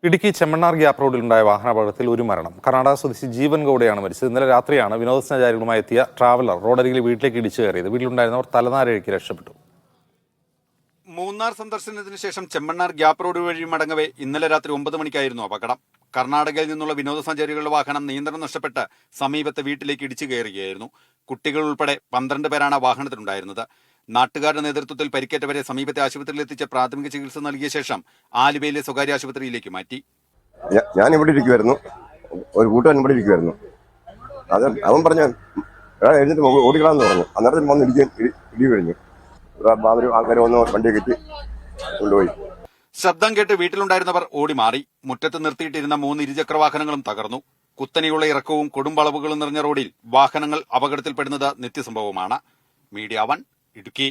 Idukki Chemmannar gap റോഡിലുണ്ടായ വാഹനാപകടത്തിൽ ഒരു മരണം. കർണാടക സ്വദേശി ജീവൻ ഗൌഡയാണ് മരിച്ചത്. ഇന്നലെ രാത്രിയാണ് വിനോദസഞ്ചാരികളുമായി എത്തിയ ട്രാവലർ റോഡരികിൽ വീട്ടിലേക്ക് ഇടിച്ചു കയറിയത്. വീട്ടിലുണ്ടായിരുന്നവർ തലനാരിഴയ്ക്ക് രക്ഷപ്പെട്ടു. മൂന്നാർ സന്ദർശനത്തിന് ശേഷം ചെമ്മണ്ണാർ ഗ്യാപ്പ് റോഡ് വഴി മടങ്ങവേ ഇന്നലെ രാത്രി 9 മണിക്കായിരുന്നു അപകടം. കർണാടകയിൽ നിന്നുള്ള വിനോദസഞ്ചാരികളുടെ വാഹനം നിയന്ത്രണം നഷ്ടപ്പെട്ട് സമീപത്തെ വീട്ടിലേക്ക് ഇടിച്ചു കയറുകയായിരുന്നു. കുട്ടികൾ ഉൾപ്പെടെ 12 പേരാണ് വാഹനത്തിലുണ്ടായിരുന്നത്. നാട്ടുകാരുടെ നേതൃത്വത്തിൽ പരിക്കേറ്റവരെ സമീപത്തെ ആശുപത്രിയിൽ എത്തിച്ച് പ്രാഥമിക ചികിത്സ നൽകിയ ശേഷം ആലുവയിലെ സ്വകാര്യ ആശുപത്രിയിലേക്ക് മാറ്റി. ഞാൻ ഇവിടെ ഇരിക്കുമായിരുന്നു, ഒരു കൂട്ടുകാരൻ ഇവിടെ ഇരിക്കുമായിരുന്നു. അവൻ പറഞ്ഞു എഴുന്നിട്ട് ഓടിക്കളാന്ന് പറഞ്ഞു. അന്നേരത്തിൽ വന്ന് ഇടി കഴിഞ്ഞു. ആൾക്കാരെ വന്ന് വണ്ടിയെ കെട്ടി കൊണ്ടുപോയി. ശബ്ദം കേട്ട് വീട്ടിലുണ്ടായിരുന്നവർ ഓടി മാറി. മുറ്റത്ത് നിർത്തിയിട്ടിരുന്ന 3 ഇരുചക്ര വാഹനങ്ങളും തകർന്നു. കുത്തനെയുള്ള ഇറക്കവും കൊടുംവളവുകളും നിറഞ്ഞ റോഡിൽ വാഹനങ്ങൾ അപകടത്തിൽപ്പെടുന്നത് നിത്യസംഭവമാണ്. മീഡിയ 1 ഇടുക്കി.